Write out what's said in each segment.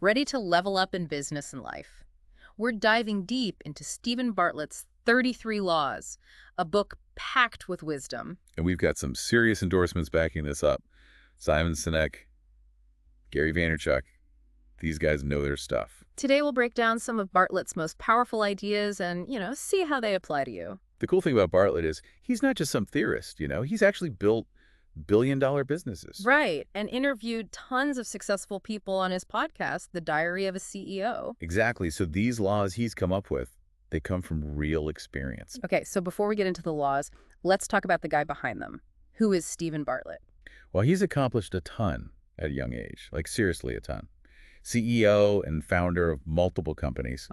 Ready to level up in business and life? We're diving deep into Steven Bartlett's 33 Laws, a book packed with wisdom. And we've got some serious endorsements backing this up. Simon Sinek, Gary Vaynerchuk, these guys know their stuff. Today we'll break down some of Bartlett's most powerful ideas and, see how they apply to you. The cool thing about Bartlett is he's not just some theorist, he's actually built billion-dollar businesses. Right, and interviewed tons of successful people on his podcast, The Diary of a CEO. Exactly. So these laws he's come up with, they come from real experience. Okay, so before we get into the laws, let's talk about the guy behind them. Who is Steven Bartlett? Well, he's accomplished a ton at a young age, like seriously a ton. CEO and founder of multiple companies,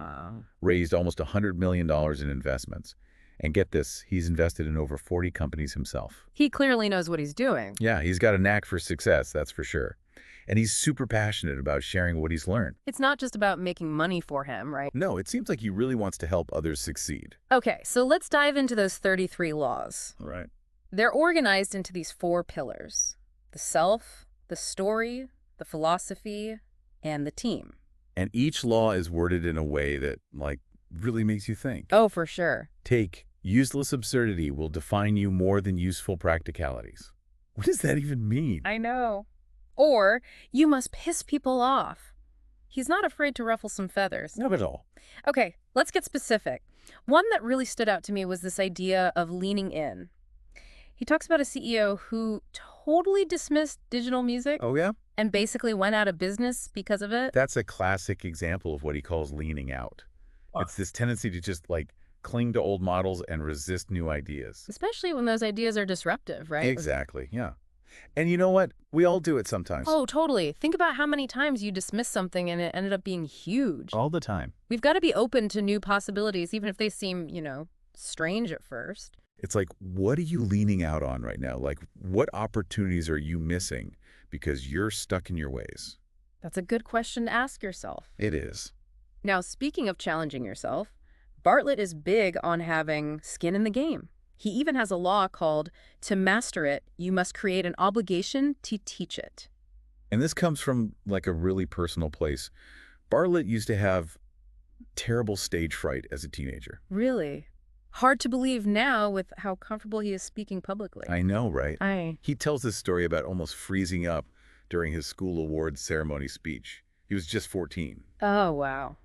raised almost $100 million in investments. And get this, he's invested in over 40 companies himself. He clearly knows what he's doing. Yeah, he's got a knack for success, that's for sure. And he's super passionate about sharing what he's learned. It's not just about making money for him, right? No, it seems like he really wants to help others succeed. Okay, so let's dive into those 33 laws. All right. They're organized into these 4 pillars: the self, the story, the philosophy, and the team. And each law is worded in a way that, really makes you think. Oh, for sure. Take, useless absurdity will define you more than useful practicalities. What does that even mean? I know. Or, you must piss people off. He's not afraid to ruffle some feathers. Not at all. Okay, let's get specific. One that really stood out to me was this idea of leaning in. He talks about a CEO who totally dismissed digital music Oh, yeah? and basically went out of business because of it. That's a classic example of what he calls leaning out. It's this tendency to just, cling to old models and resist new ideas. Especially when those ideas are disruptive, right? Exactly, yeah. And you know what? We all do it sometimes. Oh, totally. Think about how many times you dismiss something and it ended up being huge. All the time. We've got to be open to new possibilities, even if they seem, strange at first. It's like, what are you leaning out on right now? What opportunities are you missing because you're stuck in your ways? That's a good question to ask yourself. It is. Now, speaking of challenging yourself, Bartlett is big on having skin in the game. He even has a law called, to master it, you must create an obligation to teach it. And this comes from, a really personal place. Bartlett used to have terrible stage fright as a teenager. Really? Hard to believe now with how comfortable he is speaking publicly. I know, right? He tells this story about almost freezing up during his school awards ceremony speech. He was just 14. Oh, wow.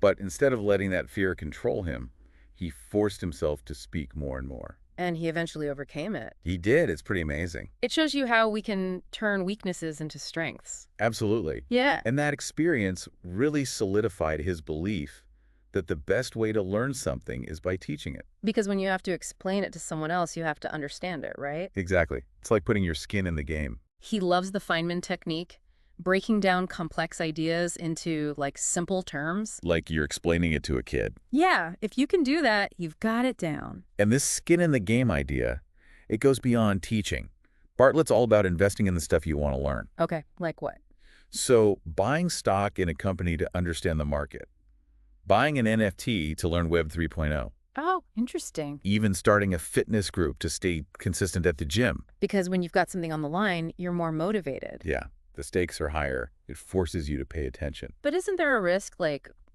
But instead of letting that fear control him, he forced himself to speak more and more. And he eventually overcame it. He did. It's pretty amazing. It shows you how we can turn weaknesses into strengths. Absolutely. Yeah. And that experience really solidified his belief that the best way to learn something is by teaching it. Because when you have to explain it to someone else, you have to understand it, right? Exactly. It's like putting your skin in the game. He loves the Feynman technique, breaking down complex ideas into, simple terms. Like you're explaining it to a kid. Yeah, if you can do that, you've got it down. And this skin in the game idea, it goes beyond teaching. Bartlett's all about investing in the stuff you want to learn. Okay, like what? So buying stock in a company to understand the market. Buying an NFT to learn Web 3.0. Oh, interesting. Even starting a fitness group to stay consistent at the gym. Because when you've got something on the line, you're more motivated. Yeah, the stakes are higher. It forces you to pay attention. But isn't there a risk,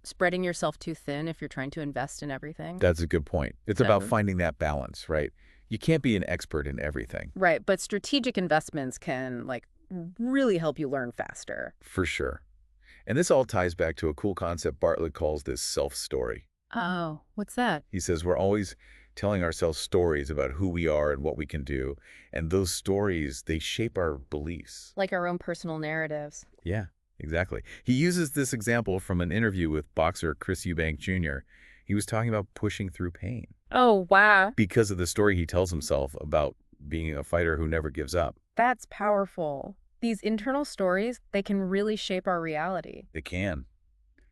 spreading yourself too thin if you're trying to invest in everything? That's a good point. It's about finding that balance, right? You can't be an expert in everything. Right, but strategic investments can, really help you learn faster. For sure. And this all ties back to a cool concept Bartlett calls this self-story. Oh, what's that? He says we're always telling ourselves stories about who we are and what we can do. And those stories, they shape our beliefs. Like our own personal narratives. Yeah, exactly. He uses this example from an interview with boxer Chris Eubank Jr. He was talking about pushing through pain. Oh, wow. Because of the story he tells himself about being a fighter who never gives up. That's powerful. These internal stories, they can really shape our reality. They can.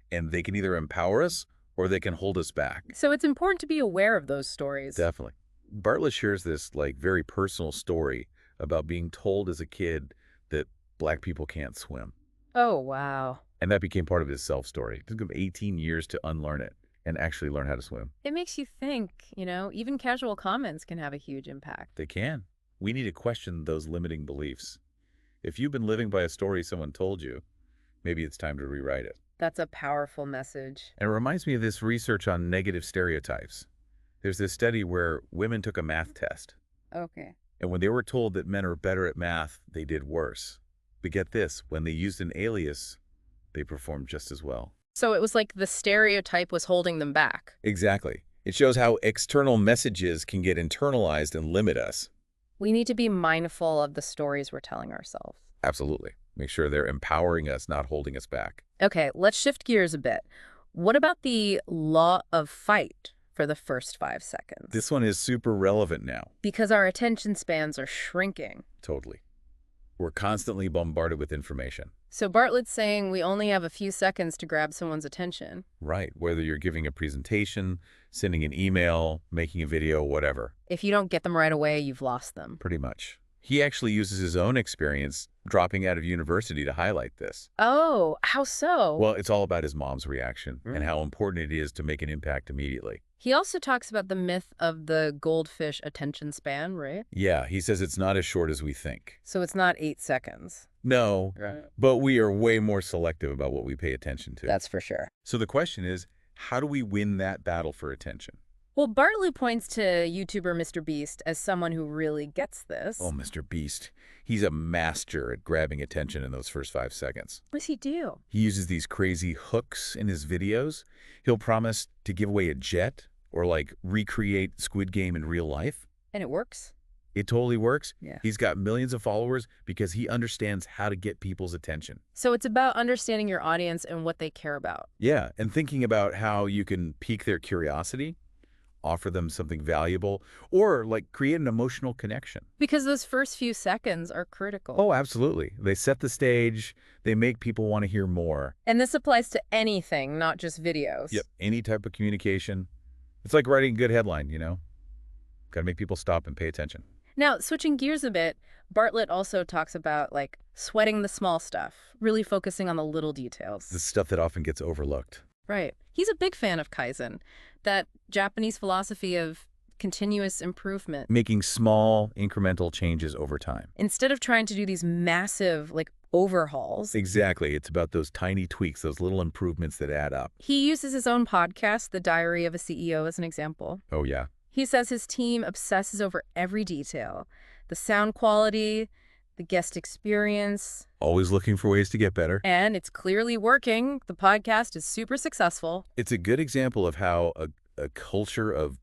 And they can either empower us or they can hold us back. So it's important to be aware of those stories. Definitely. Bartlett shares this very personal story about being told as a kid that Black people can't swim. Oh, wow. And that became part of his self-story. It took him 18 years to unlearn it and actually learn how to swim. It makes you think, even casual comments can have a huge impact. They can. We need to question those limiting beliefs. If you've been living by a story someone told you, Maybe it's time to rewrite it. That's a powerful message. And it reminds me of this research on negative stereotypes. There's this study where women took a math test, Okay. and when they were told that men are better at math, they did worse. But get this, when they used an alias, they performed just as well. So it was like the stereotype was holding them back. Exactly. It shows how external messages can get internalized and limit us. We need to be mindful of the stories we're telling ourselves. Absolutely. Make sure they're empowering us, not holding us back. Okay, let's shift gears a bit. What about the law of fight for the first 5 seconds? This one is super relevant now. Because our attention spans are shrinking. Totally. We're constantly bombarded with information. So Bartlett's saying we only have a few seconds to grab someone's attention. Right. Whether you're giving a presentation, sending an email, making a video, whatever. If you don't get them right away, you've lost them. Pretty much. He actually uses his own experience dropping out of university to highlight this. Oh, how so? Well, it's all about his mom's reaction and how important it is to make an impact immediately. He also talks about the myth of the goldfish attention span, right? Yeah, he says it's not as short as we think. So it's not 8 seconds. No, Right. but we are way more selective about what we pay attention to. That's for sure. So the question is, how do we win that battle for attention? Well, Bartlett points to YouTuber Mr. Beast as someone who really gets this. Oh, Mr. Beast. He's a master at grabbing attention in those first 5 seconds. What does he do? He uses these crazy hooks in his videos. He'll promise to give away a jet or like recreate Squid Game in real life. And it works? It totally works. Yeah. He's got millions of followers because he understands how to get people's attention. So it's about understanding your audience and what they care about. Yeah, and thinking about how you can pique their curiosity, offer them something valuable, or like create an emotional connection. Because those first few seconds are critical. Oh, absolutely. They set the stage. They make people want to hear more. And this applies to anything, not just videos. Yep. Any type of communication. It's like writing a good headline, you know? Got to make people stop and pay attention. Now, switching gears a bit, Bartlett also talks about, like, sweating the small stuff, really focusing on the little details. The stuff that often gets overlooked. Right. He's a big fan of Kaizen, that Japanese philosophy of continuous improvement. Making small, incremental changes over time. Instead of trying to do these massive, like, overhauls. Exactly. It's about those tiny tweaks, those little improvements that add up. He uses his own podcast, The Diary of a CEO, as an example. Oh, yeah. He says his team obsesses over every detail. The sound quality, the guest experience. Always looking for ways to get better. And it's clearly working. The podcast is super successful. It's a good example of how a culture of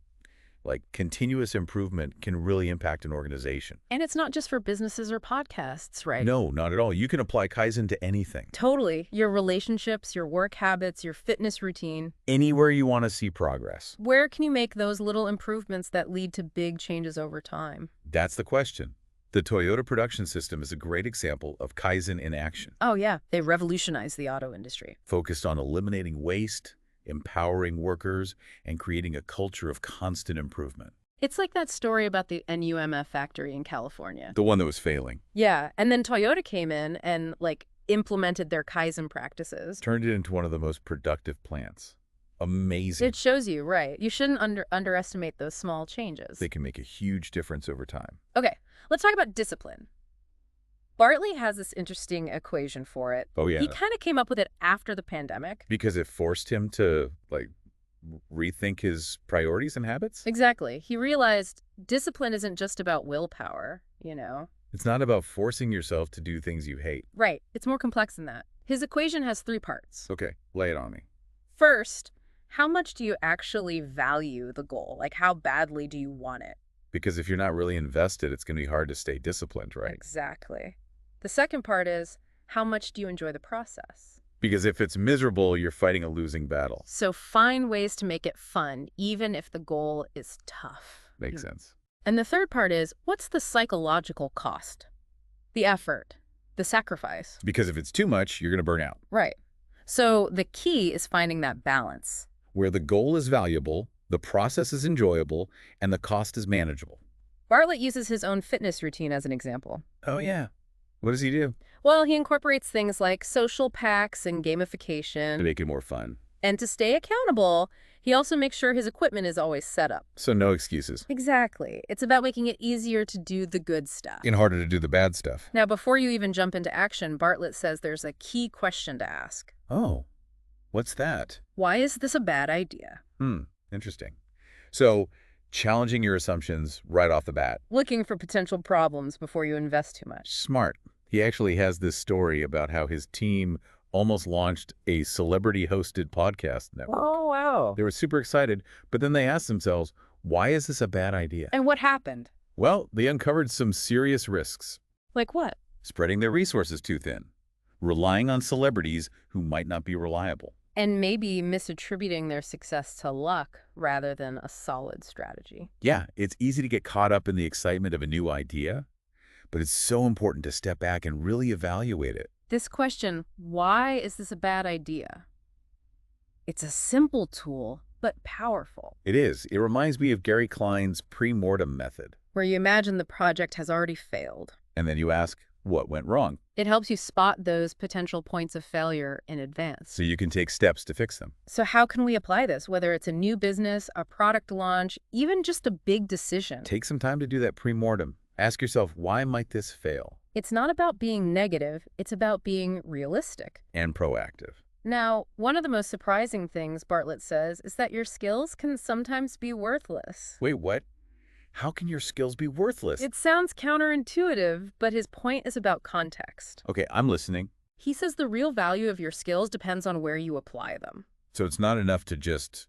like continuous improvement can really impact an organization. And it's not just for businesses or podcasts, right? No, not at all. You can apply Kaizen to anything. Totally. Your relationships, your work habits, your fitness routine. Anywhere you want to see progress. Where can you make those little improvements that lead to big changes over time? That's the question. The Toyota production system is a great example of Kaizen in action. Oh, yeah. They revolutionized the auto industry. Focused on eliminating waste, empowering workers, and creating a culture of constant improvement. It's like that story about the NUMF factory in California. The one that was failing. Yeah, and then Toyota came in and, like, implemented their Kaizen practices. Turned it into one of the most productive plants. Amazing. It shows you, right. You shouldn't underestimate those small changes. They can make a huge difference over time. Okay, let's talk about discipline. Bartlett has this interesting equation for it. Oh, yeah. He kind of came up with it after the pandemic. Because it forced him to, like, rethink his priorities and habits? Exactly. He realized discipline isn't just about willpower, you know? It's not about forcing yourself to do things you hate. Right. It's more complex than that. His equation has 3 parts. Okay, lay it on me. First, how much do you actually value the goal? Like, how badly do you want it? Because if you're not really invested, it's going to be hard to stay disciplined, right? Exactly. The second part is, how much do you enjoy the process? Because if it's miserable, you're fighting a losing battle. So find ways to make it fun, even if the goal is tough. Makes sense. And the third part is, what's the psychological cost? The effort, the sacrifice. Because if it's too much, you're going to burn out. Right. So the key is finding that balance. Where the goal is valuable, the process is enjoyable, and the cost is manageable. Bartlett uses his own fitness routine as an example. Oh, yeah. What does he do? Well, he incorporates things like social packs and gamification. To make it more fun. And to stay accountable, he also makes sure his equipment is always set up. So no excuses. Exactly. It's about making it easier to do the good stuff. And harder to do the bad stuff. Now, before you even jump into action, Bartlett says there's a key question to ask. Oh, what's that? Why is this a bad idea? Interesting. So, challenging your assumptions right off the bat. Looking for potential problems before you invest too much. Smart. He actually has this story about how his team almost launched a celebrity-hosted podcast network. Oh, wow. They were super excited, but then they asked themselves, why is this a bad idea? And what happened? Well, they uncovered some serious risks. Like what? Spreading their resources too thin. Relying on celebrities who might not be reliable. And maybe misattributing their success to luck rather than a solid strategy. Yeah, it's easy to get caught up in the excitement of a new idea, but it's so important to step back and really evaluate it. This question, why is this a bad idea? It's a simple tool, but powerful. It is. It reminds me of Gary Klein's pre-mortem method. Where you imagine the project has already failed. And then you ask, what went wrong? It helps you spot those potential points of failure in advance. So you can take steps to fix them. So how can we apply this, whether it's a new business, a product launch, even just a big decision? Take some time to do that pre-mortem. Ask yourself, why might this fail? It's not about being negative, it's about being realistic. And proactive. Now, one of the most surprising things Bartlett says is that your skills can sometimes be worthless. Wait, what? How can your skills be worthless? It sounds counterintuitive, but his point is about context. Okay, I'm listening. He says the real value of your skills depends on where you apply them. So it's not enough to just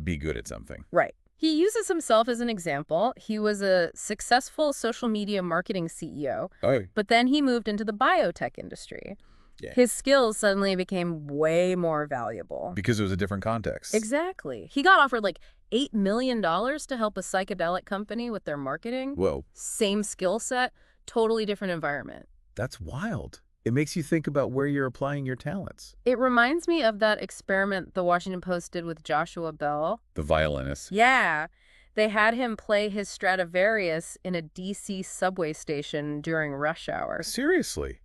be good at something. Right. He uses himself as an example. He was a successful social media marketing CEO, but then he moved into the biotech industry. Yeah. His skills suddenly became way more valuable. Because it was a different context. Exactly. He got offered like $8 million to help a psychedelic company with their marketing. Whoa. Same skill set, totally different environment. That's wild. It makes you think about where you're applying your talents. It reminds me of that experiment the Washington Post did with Joshua Bell. The violinist. Yeah. They had him play his Stradivarius in a DC subway station during rush hour. Seriously?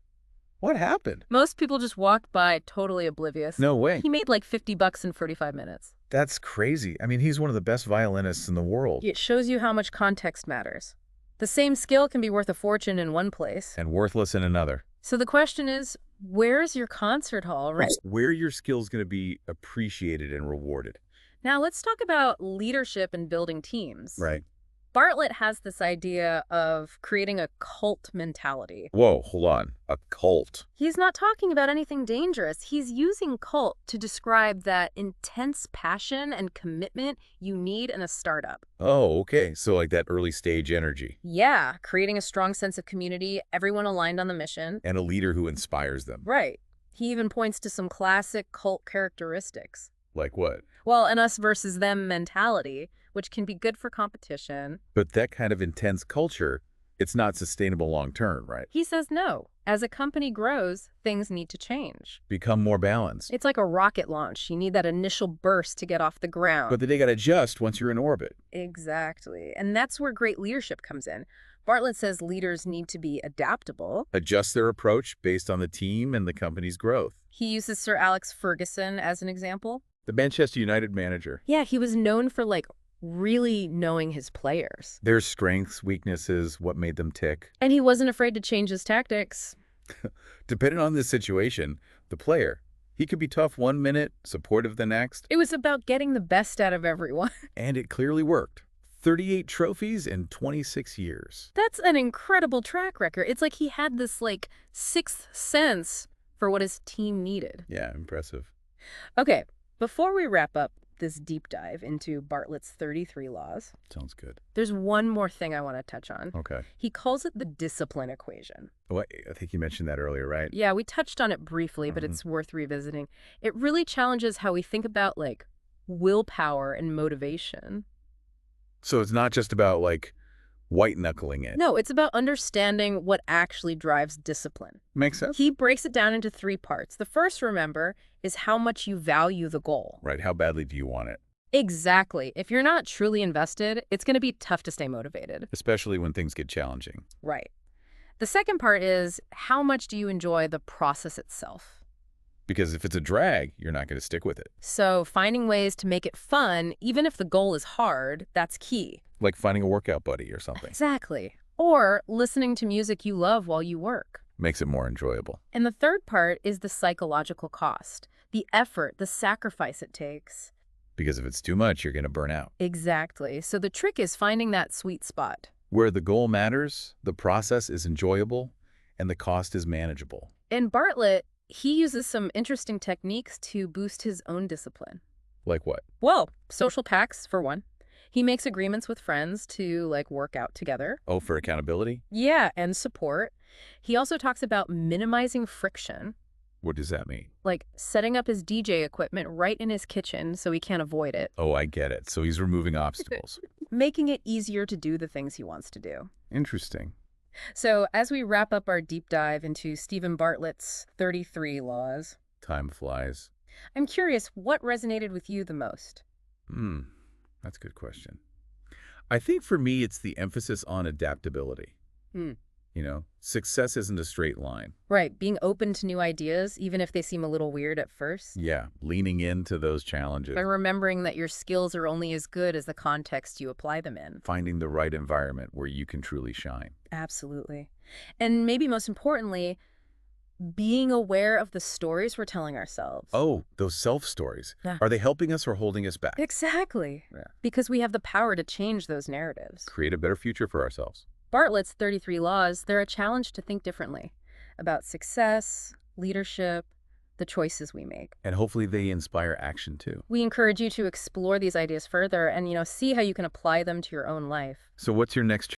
What happened? Most people just walked by totally oblivious. No way. He made like $50 in 45 minutes. That's crazy. I mean, he's one of the best violinists in the world. It shows you how much context matters. The same skill can be worth a fortune in one place. And worthless in another. So the question is, where's your concert hall, right? Where are your skills going to be appreciated and rewarded? Now let's talk about leadership and building teams. Right. Bartlett has this idea of creating a cult mentality. Whoa, hold on. A cult. He's not talking about anything dangerous. He's using cult to describe that intense passion and commitment you need in a startup. Oh, okay. So like that early stage energy. Yeah, creating a strong sense of community, everyone aligned on the mission. And a leader who inspires them. Right. He even points to some classic cult characteristics. Like what? Well, an us versus them mentality, which can be good for competition. But that kind of intense culture, it's not sustainable long term, right? He says no. As a company grows, things need to change. Become more balanced. It's like a rocket launch. You need that initial burst to get off the ground. But they got to adjust once you're in orbit. Exactly. And that's where great leadership comes in. Bartlett says leaders need to be adaptable. Adjust their approach based on the team and the company's growth. He uses Sir Alex Ferguson as an example. The Manchester United manager. Yeah, he was known for really knowing his players. Their strengths, weaknesses, what made them tick. And he wasn't afraid to change his tactics. Depending on the situation, the player, he could be tough one minute, supportive the next. It was about getting the best out of everyone. And it clearly worked. 38 trophies in 26 years. That's an incredible track record. It's like he had this sixth sense for what his team needed. Yeah, impressive. Okay, before we wrap up this deep dive into Bartlett's 33 laws, Sounds good. there's one more thing I want to touch on. Okay. He calls it the discipline equation. Oh, I think you mentioned that earlier, right? Yeah, we touched on it briefly, but it's worth revisiting. It really challenges how we think about willpower and motivation. So it's not just about white knuckling it. No, it's about understanding what actually drives discipline. Makes sense. He breaks it down into 3 parts. The first, remember, is how much you value the goal. Right. How badly do you want it? Exactly. If you're not truly invested, it's going to be tough to stay motivated. Especially when things get challenging. Right. The second part is how much do you enjoy the process itself? Because if it's a drag, you're not going to stick with it. So finding ways to make it fun, even if the goal is hard, that's key. Like finding a workout buddy or something. Exactly. Or listening to music you love while you work. Makes it more enjoyable. And the third part is the psychological cost, the effort, the sacrifice it takes. Because if it's too much, you're going to burn out. Exactly. So the trick is finding that sweet spot. Where the goal matters, the process is enjoyable, and the cost is manageable. And Bartlett, he uses some interesting techniques to boost his own discipline. Like what? Well, social pacts, for one. He makes agreements with friends to, work out together. Oh, for accountability? Yeah, and support. He also talks about minimizing friction, What does that mean? like setting up his DJ equipment right in his kitchen so he can't avoid it, Oh, I get it. So he's removing obstacles. making it easier to do the things he wants to do. Interesting. So as we wrap up our deep dive into Steven Bartlett's 33 laws, Time flies. I'm curious, what resonated with you the most? That's a good question. I think for me, it's the emphasis on adaptability. Hmm. Success isn't a straight line. Right, being open to new ideas, even if they seem a little weird at first. Yeah, leaning into those challenges, By remembering that your skills are only as good as the context you apply them in. finding the right environment where you can truly shine. Absolutely. And maybe most importantly, being aware of the stories we're telling ourselves. Oh, those self-stories. Yeah. Are they helping us or holding us back? Exactly. Yeah. Because we have the power to change those narratives. Create a better future for ourselves. Bartlett's 33 laws, they're a challenge to think differently about success, leadership, the choices we make. And hopefully they inspire action too. We encourage you to explore these ideas further and, see how you can apply them to your own life. So what's your next